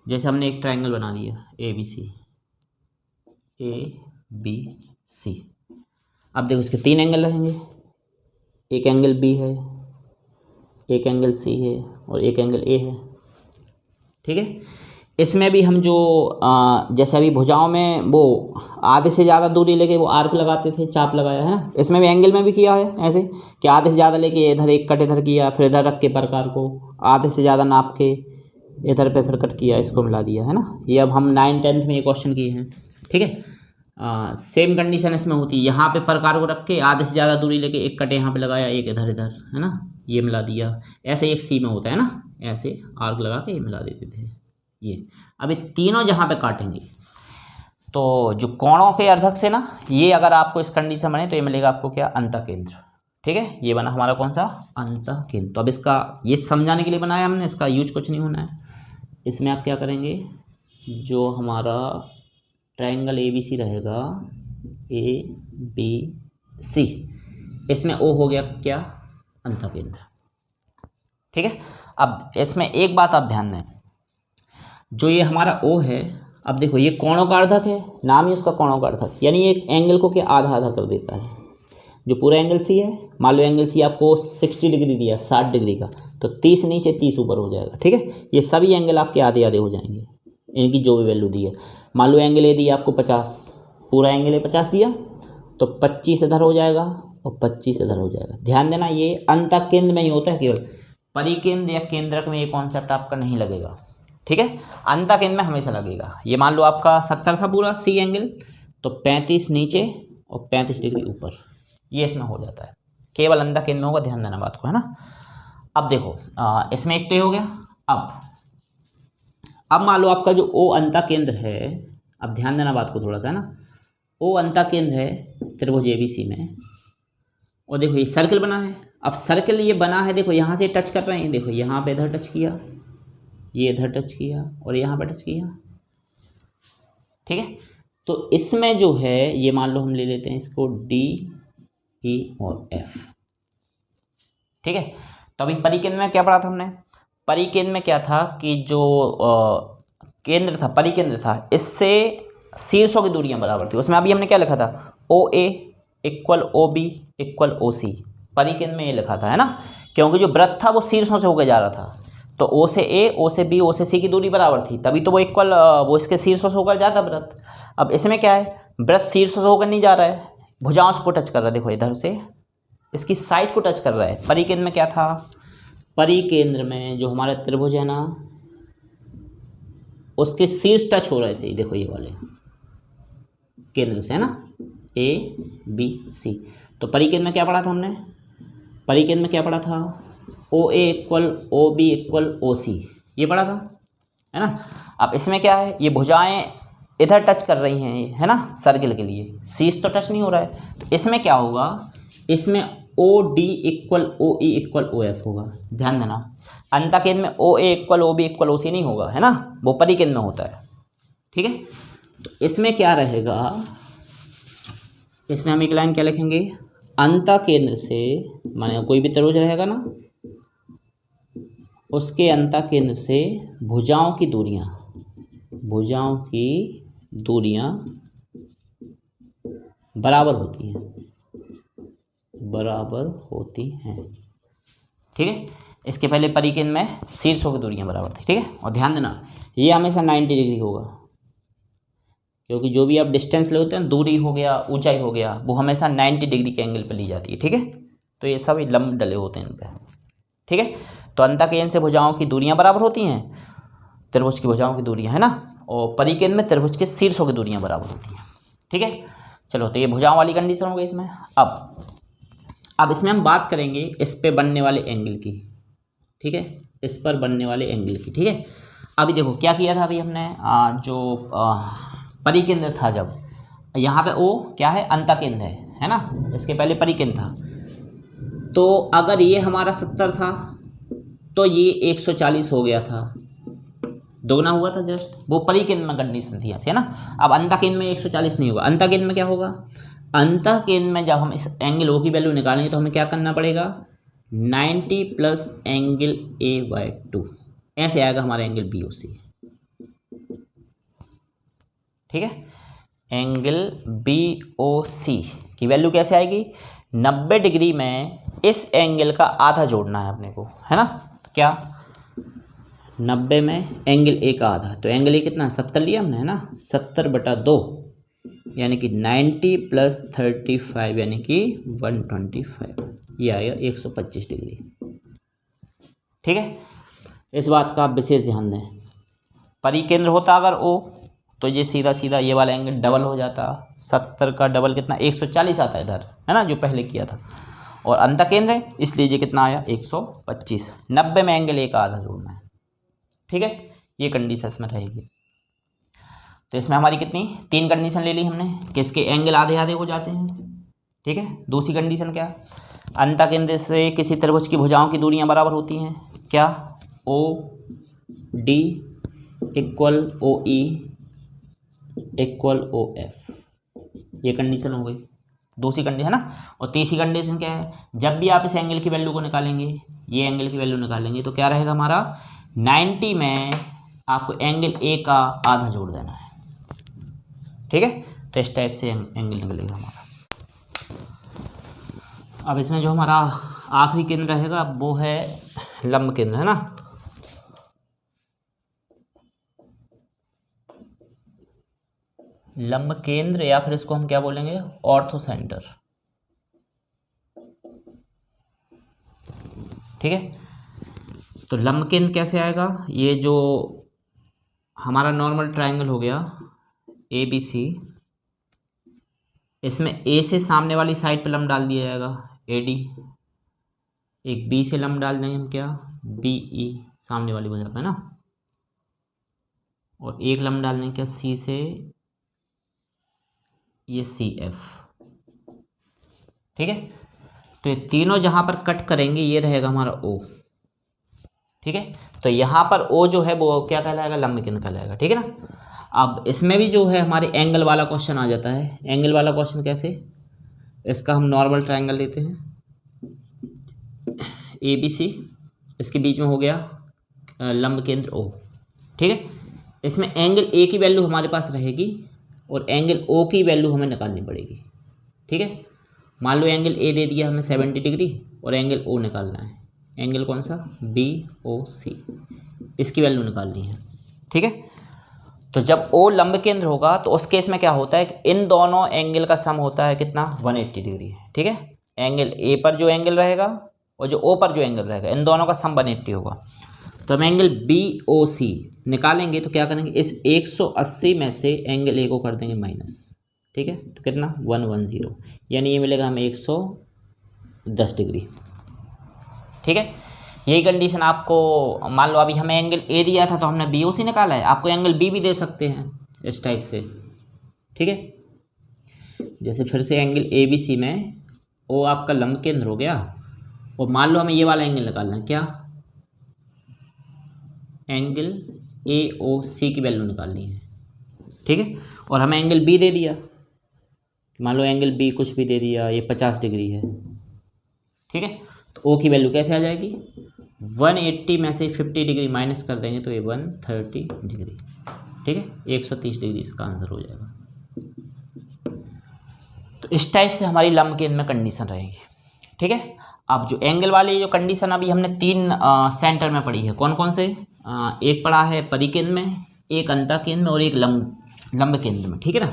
जैसे हमने एक ट्रायंगल बना दिया ए बी सी। अब देखो इसके 3 एंगल रहेंगे, एक एंगल बी है, एक एंगल सी है और एक एंगल ए है। ठीक है, इसमें भी हम जो जैसे अभी भुजाओं में वो आधे से ज़्यादा दूरी लेके वो आर्क लगाते थे, चाप लगाया है ना, इसमें भी एंगल में भी किया है ऐसे कि आधे से ज़्यादा लेके इधर एक कट इधर किया, फिर इधर रख के प्रकार को आधे से ज़्यादा नाप के इधर पे फिर कट किया, इसको मिला दिया, है ना। ये अब हम 9th-10th में ये क्वेश्चन किए हैं। ठीक है, सेम कंडीशन इसमें होती है, यहाँ पे प्रकार को रख के आधे से ज़्यादा दूरी लेके एक कट यहाँ पे लगाया, एक इधर इधर, है ना, ये मिला दिया। ऐसे एक सी में होता है ना, ऐसे आर्क लगा के ये मिला देते थे। ये अभी तीनों जहाँ पे काटेंगे तो जो कोणों के अर्धक से ना, ये अगर आपको इस कंडीशन बने तो ये मिलेगा आपको क्या, अंतःकेंद्र। ठीक है, ये बना हमारा कौन सा, अंतःकेंद्र। तो अब इसका ये समझाने के लिए बनाया हमने, इसका यूज कुछ नहीं होना है। इसमें आप क्या करेंगे, जो हमारा ट्रायंगल ए बी सी रहेगा, ए बी सी, इसमें ओ हो गया क्या, अंतःकेंद्र। ठीक है, अब इसमें एक बात आप ध्यान दें, जो ये हमारा ओ है, अब देखो ये कोणों का अर्धक है, नाम ही उसका कोणों का अर्धक, यानी एक एंगल को क्या आधा आधा कर देता है। जो पूरा एंगल सी है, मान लो एंगल सी आपको 60 डिग्री दिया, 60 डिग्री का, तो 30 नीचे 30 ऊपर हो जाएगा। ठीक है, ये सभी एंगल आपके आधे आधे हो जाएंगे, इनकी जो भी वैल्यू दी है। मान लो एंगल ए दिया आपको 50, पूरा एंगल ए 50 दिया, तो 25 इधर हो जाएगा और 25 इधर हो जाएगा। ध्यान देना, ये अंतःकेंद्र में ही होता है, केवल परिकेंद्र या केंद्रक में ये कॉन्सेप्ट आपका नहीं लगेगा। ठीक है, अंतःकेंद्र में हमेशा लगेगा। ये मान लो आपका 70 था पूरा सी एंगल, तो 35 नीचे और 35 डिग्री ऊपर, ये इसमें हो जाता है, केवल अंतःकेंद्र में होगा। ध्यान देना बात को, है ना। अब देखो इसमें एक तो ये हो गया। अब मान लो आपका जो ओ अंतःकेंद्र है, अब ध्यान देना बात को थोड़ा सा, है ना। ओ अंतःकेंद्र है त्रिभुज एबीसी में, और देखो ये सर्कल बना है। अब सर्कल ये बना है, देखो यहाँ से टच कर रहे हैं, देखो यहाँ पे इधर टच किया, ये इधर टच किया और यहाँ पे टच किया। ठीक है, तो इसमें जो है ये मान लो हम ले लेते हैं इसको डी, ई और एफ। ठीक है, तो अभी परिकेंद्र में क्या पढ़ा था हमने, परिकेंद्र में क्या था कि जो केंद्र था, परिकेंद्र था, इससे शीर्षों की दूरियां बराबर थी। उसमें अभी हमने क्या लिखा था, O A equal O B equal O C, परिकेंद्र में ये लिखा था, है ना, क्योंकि जो वृत्त था वो शीर्षों से होकर जा रहा था, तो ओ से ए, ओ से बी, ओ से सी की दूरी बराबर थी, तभी तो वो इक्वल वो इसके शीर्षों से होकर जाता वृत्त। अब इसमें क्या है, वृत्त शीर्षों से होकर नहीं जा रहा है, भुजाओं को टच कर रहा है, देखो इधर से इसकी साइड को टच कर रहा है। परिकेंद्र में क्या था, परिकेंद्र में जो हमारा त्रिभुज है ना, उसके शीर्ष टच हो रहे थे, देखो ये वाले केंद्र से, है ना, ए बी सी। तो परिकेंद्र में क्या पढ़ा था हमने, परिकेंद्र में क्या पढ़ा था, O A equal O B equal O C, ये पढ़ा था, है ना। अब इसमें क्या है, ये भुजाएं इधर टच कर रही हैं, है ना, सर्किल के लिए शीर्ष तो टच नहीं हो रहा है, तो इसमें क्या होगा, इसमें O D equal O E equal O F होगा। ध्यान देना, अंतःकेंद्र में O A equal O B equal O C नहीं होगा, है ना, वो परिकेंद्र में होता है। ठीक है, तो इसमें क्या रहेगा, इसमें हम एक लाइन क्या लिखेंगे, अंतःकेंद्र से, माने कोई भी त्रिभुज रहेगा ना, उसके अंतःकेंद्र से भुजाओं की दूरियां, भुजाओं की दूरियां बराबर होती हैं, बराबर होती हैं। ठीक है। इसके पहले परिकेंद्र में शीर्षों की दूरियां बराबर थी, ठीक है। और ध्यान देना ये हमेशा 90 डिग्री होगा, क्योंकि जो भी आप डिस्टेंस लेते हैं, दूरी हो गया, ऊंचाई हो गया, वो हमेशा 90 डिग्री के एंगल पर ली जाती है, ठीक है। तो ये सब लंब डले होते हैं इन पर, ठीक है। तो अंतःकेंद्र से भुजाओं की दूरियां बराबर होती हैं, त्रिभुज की भुजाओं की दूरियां, है ना। और परिकेंद्र में त्रिभुज के शीर्षों की दूरियां बराबर होती हैं, ठीक है। चलो, तो ये भुजाओं वाली कंडीशन हो गई इसमें। अब इसमें हम बात करेंगे इस पे बनने वाले एंगल की, ठीक है, इस पर बनने वाले एंगल की, ठीक है। अभी देखो क्या किया था अभी हमने, जो परिकेंद्र था, जब यहाँ पे ओ क्या है, अंतःकेंद्र है ना। इसके पहले परिकेंद्र था, तो अगर ये हमारा 70 था तो ये 140 हो गया था, दोगुना हुआ था जस्ट, वो परिकेंद्र में कंडीशन थी ऐसे, है ना। अब अंतःकेंद्र में 140 नहीं होगा, अंतःकेंद्र में क्या होगा, अंतःकेंद्र में जब हम इस एंगल ओ की वैल्यू निकालेंगे तो हमें क्या करना पड़ेगा, 90 प्लस एंगल A/2, ऐसे आएगा हमारा एंगल BOC, ठीक है। एंगल BOC की वैल्यू कैसे आएगी, 90 डिग्री में इस एंगल का आधा जोड़ना है अपने को, है ना। तो क्या 90 में एंगल A का आधा, तो एंगल A कितना 70 लिया हमने, है ना। 70/2 यानी कि 90 प्लस 35 यानी कि 125, ये आएगा 125 डिग्री, ठीक है। इस बात का आप विशेष ध्यान दें, परिकेंद्र होता अगर O तो ये सीधा सीधा ये वाला एंगल डबल हो जाता, 70 का डबल कितना 140 आता है इधर, है ना, जो पहले किया था। और अंतःकेंद्र है इसलिए ये कितना आया 125, 90 में एंगल A का आधा जोड़ना है, ठीक है। ये कंडीशन इसमें रहेगी। तो इसमें हमारी कितनी 3 कंडीशन ले ली हमने, किसके एंगल आधे आधे हो जाते हैं, ठीक है। दूसरी कंडीशन क्या, अंतःकेंद्र से किसी त्रिभुज की भुजाओं की दूरियां बराबर होती हैं, क्या, OD equal OE equal OF, ये कंडीशन हो गई दूसरी कंडीशन, है ना। और तीसरी कंडीशन क्या है, जब भी आप इस एंगल की वैल्यू को निकालेंगे, ये एंगल की वैल्यू निकालेंगे, तो क्या रहेगा हमारा 90 में आपको एंगल A का आधा जोड़ देना है, ठीक है। तो इस टाइप से एंगल निकलेगा हमारा। अब इसमें जो हमारा आखिरी केंद्र रहेगा वो है लंब केंद्र, है ना। लंब केंद्र या फिर इसको हम क्या बोलेंगे, ऑर्थो सेंटर, ठीक है। तो लंब केंद्र कैसे आएगा, ये जो हमारा नॉर्मल ट्रायंगल हो गया ABC, इसमें A से सामने वाली साइड पे लंब डाल दिया जाएगा AD, एक B से लंब डाल देंगे हम क्या BE सामने वाली वजह पे ना, और एक लंब डाल देंगे क्या C से ये CF, ठीक है। तो ये तीनों जहाँ पर कट करेंगे ये रहेगा हमारा O, ठीक है। तो यहाँ पर O जो है वो क्या कहलाएगा, लंब केंद्र कहलाएगा, ठीक है ना। अब इसमें भी जो है हमारे एंगल वाला क्वेश्चन आ जाता है। एंगल वाला क्वेश्चन कैसे, इसका हम नॉर्मल ट्रायंगल लेते हैं ABC, इसके बीच में हो गया लंब केंद्र O, ठीक है। इसमें एंगल A की वैल्यू हमारे पास रहेगी और एंगल O की वैल्यू हमें निकालनी पड़ेगी, ठीक है। मान लो एंगल A दे दिया हमें 70 डिग्री और एंगल O निकालना है, एंगल कौन सा BOC, इसकी वैल्यू निकालनी है, ठीक है। तो जब O लंब केंद्र होगा तो उस केस में क्या होता है, इन दोनों एंगल का सम होता है कितना 180 डिग्री, ठीक है। एंगल A पर जो एंगल रहेगा और जो O पर जो एंगल रहेगा, इन दोनों का सम 180 होगा। तो हम एंगल BOC निकालेंगे तो क्या करेंगे, इस 180 में से एंगल A को कर देंगे माइनस, ठीक है। तो कितना 110, यानी ये मिलेगा हमें 110 डिग्री, ठीक है। यही कंडीशन आपको, मान लो अभी हमें एंगल A दिया था तो हमने BOC निकाला है, आपको एंगल B भी दे सकते हैं इस टाइप से, ठीक है। जैसे फिर से एंगल ABC में O आपका लंब केंद्र हो गया और मान लो हमें ये वाला एंगल निकालना है, क्या एंगल AOC की वैल्यू निकालनी है, ठीक है। और हमें एंगल B दे दिया, मान लो एंगल B कुछ भी दे दिया, ये 50 डिग्री है, ठीक है। तो O की वैल्यू कैसे आ जाएगी, 180 में से 50 डिग्री माइनस कर देंगे तो ये 130 डिग्री, ठीक है। 130 डिग्री इसका आंसर हो जाएगा। तो इस टाइप से हमारी लंब केंद्र में कंडीशन रहेगी, ठीक है। अब जो एंगल वाली जो कंडीशन अभी हमने 3 सेंटर में पढ़ी है, कौन कौन से, एक पढ़ा है परिकेंद्र में, एक अंतः केंद्र में और एक लंब केंद्र में, ठीक है ना।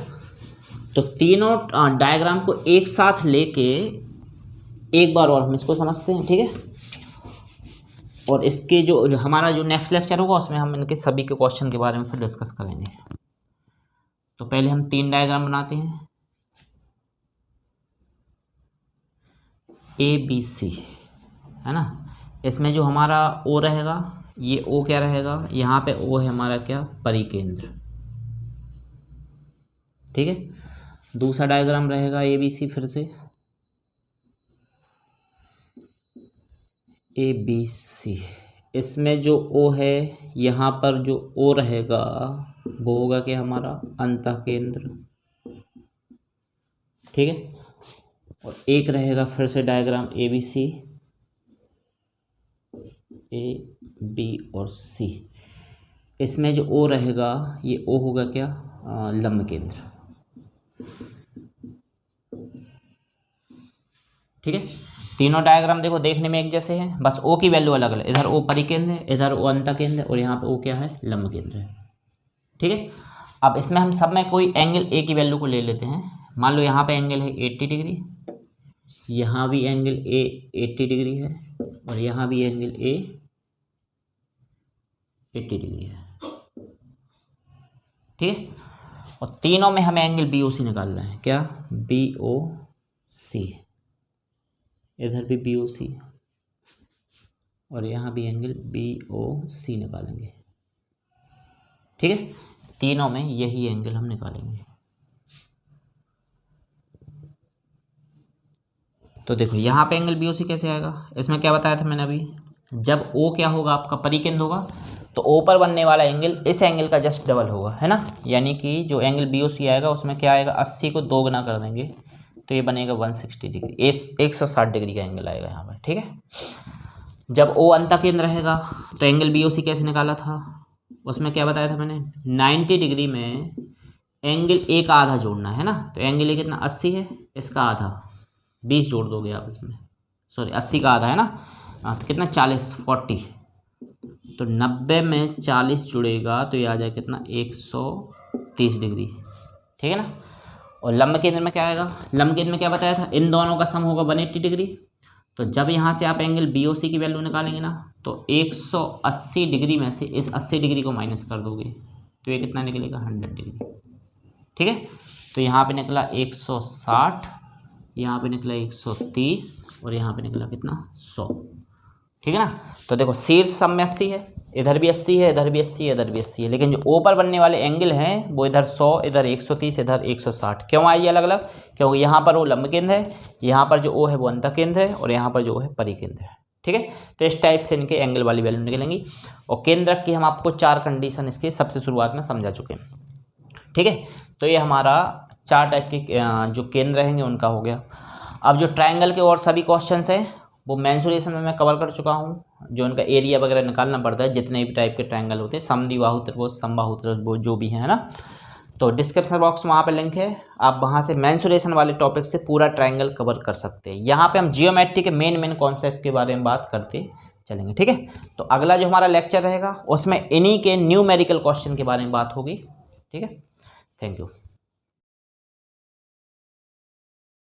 तो तीनों डायग्राम को एक साथ लेके एक बार और हम इसको समझते हैं, ठीक है। और इसके जो हमारा जो नेक्स्ट लेक्चर होगा उसमें हम इनके सभी के क्वेश्चन के बारे में फिर डिस्कस करेंगे। तो पहले हम 3 डायग्राम बनाते हैं, ABC, है ना। इसमें जो हमारा O रहेगा, ये O क्या रहेगा, यहाँ पे O है हमारा क्या, परिकेंद्र, ठीक है। दूसरा डायग्राम रहेगा ABC, फिर से ABC, इसमें जो O है यहाँ पर जो O रहेगा वो होगा क्या हमारा अंतः केंद्र, ठीक है। और एक रहेगा फिर से डायग्राम ABC, A, B और C, इसमें जो O रहेगा ये O होगा क्या, लंब केंद्र, ठीक है। तीनों डायग्राम देखो देखने में एक जैसे हैं, बस O की वैल्यू अलग अलग, इधर O परिकेंद्र है, इधर O अंतः केंद्र है और यहाँ पे O क्या है, लंब केंद्र है, ठीक है। अब इसमें हम सब में कोई एंगल A की वैल्यू को ले लेते हैं। मान लो यहाँ पे एंगल है 80 डिग्री, यहाँ भी एंगल A 80 डिग्री है और यहाँ भी एंगल A 80 डिग्री है, ठीक है। और तीनों में हमें एंगल BOC निकालना है, क्या, BOC, इधर भी BOC और यहाँ भी एंगल BOC निकालेंगे, ठीक है। तीनों में यही एंगल हम निकालेंगे। तो देखो यहाँ पे एंगल BOC कैसे आएगा, इसमें क्या बताया था मैंने अभी, जब O क्या होगा आपका परिकेंद्र होगा तो O पर बनने वाला एंगल इस एंगल का जस्ट डबल होगा, है ना। यानी कि जो एंगल BOC आएगा उसमें क्या आएगा, 80 को 2 गुना कर देंगे तो ये बनेगा 160 डिग्री, 160 डिग्री का एंगल आएगा यहाँ पर, ठीक है। जब O अंतः केंद्र रहेगा तो एंगल BOC कैसे निकाला था, उसमें क्या बताया था मैंने, 90 डिग्री में एंगल A का आधा जोड़ना है ना। तो एंगल A कितना 80 है, इसका आधा 20 जोड़ दोगे आप इसमें, सॉरी 80 का आधा है ना, तो कितना 40, तो 90 में 40 जुड़ेगा तो ये आ जाएगा कितना 130 डिग्री, ठीक है ना। और लंब केंद्र में क्या आएगा, लंब केंद्र में क्या बताया था, इन दोनों का सम होगा 180 डिग्री। तो जब यहाँ से आप एंगल BOC की वैल्यू निकालेंगे ना तो 180 डिग्री में से इस 80 डिग्री को माइनस कर दोगे तो ये कितना निकलेगा 100 डिग्री, ठीक है। तो यहाँ पे निकला 160, यहाँ पे निकला 130 और यहाँ पे निकला कितना 100, ठीक है ना। तो देखो शीर्ष सम में 80 है, इधर भी 80 है, इधर भी 80 है, इधर भी 80 है, लेकिन जो ऊपर बनने वाले एंगल हैं वो इधर 100, इधर 130, इधर 160। क्यों आई अलग अलग, क्योंकि यहाँ पर वो लंब केंद्र है, यहाँ पर जो O है वो अंतः केंद्र है और यहाँ पर जो O है परिकेंद्र है, ठीक है। तो इस टाइप से इनके एंगल वाली वैल्यू निकलेंगी। और केंद्र की हम आपको 4 कंडीशन इसकी सबसे शुरुआत में समझा चुके हैं, ठीक है। तो ये हमारा 4 टाइप के जो केंद्र रहेंगे उनका हो गया। अब जो ट्रायंगल के और सभी क्वेश्चंस हैं वो मेंसुरेशन में मैं कवर कर चुका हूँ, जो उनका एरिया वगैरह निकालना पड़ता है, जितने भी टाइप के ट्रायंगल होते हैं, समद्विबाहु त्रिभुज, समबाहु त्रिभुज जो भी है ना। तो डिस्क्रिप्शन बॉक्स में वहाँ पे लिंक है, आप वहाँ से मेंसुरेशन वाले टॉपिक से पूरा ट्रायंगल कवर कर सकते हैं। यहाँ पे हम जियोमेट्री के मेन कॉन्सेप्ट के बारे में बात करते चलेंगे, ठीक है। तो अगला जो हमारा लेक्चर रहेगा उसमें इन्हीं के न्यूमेरिकल क्वेश्चन के बारे में बात होगी, ठीक है। Thank you.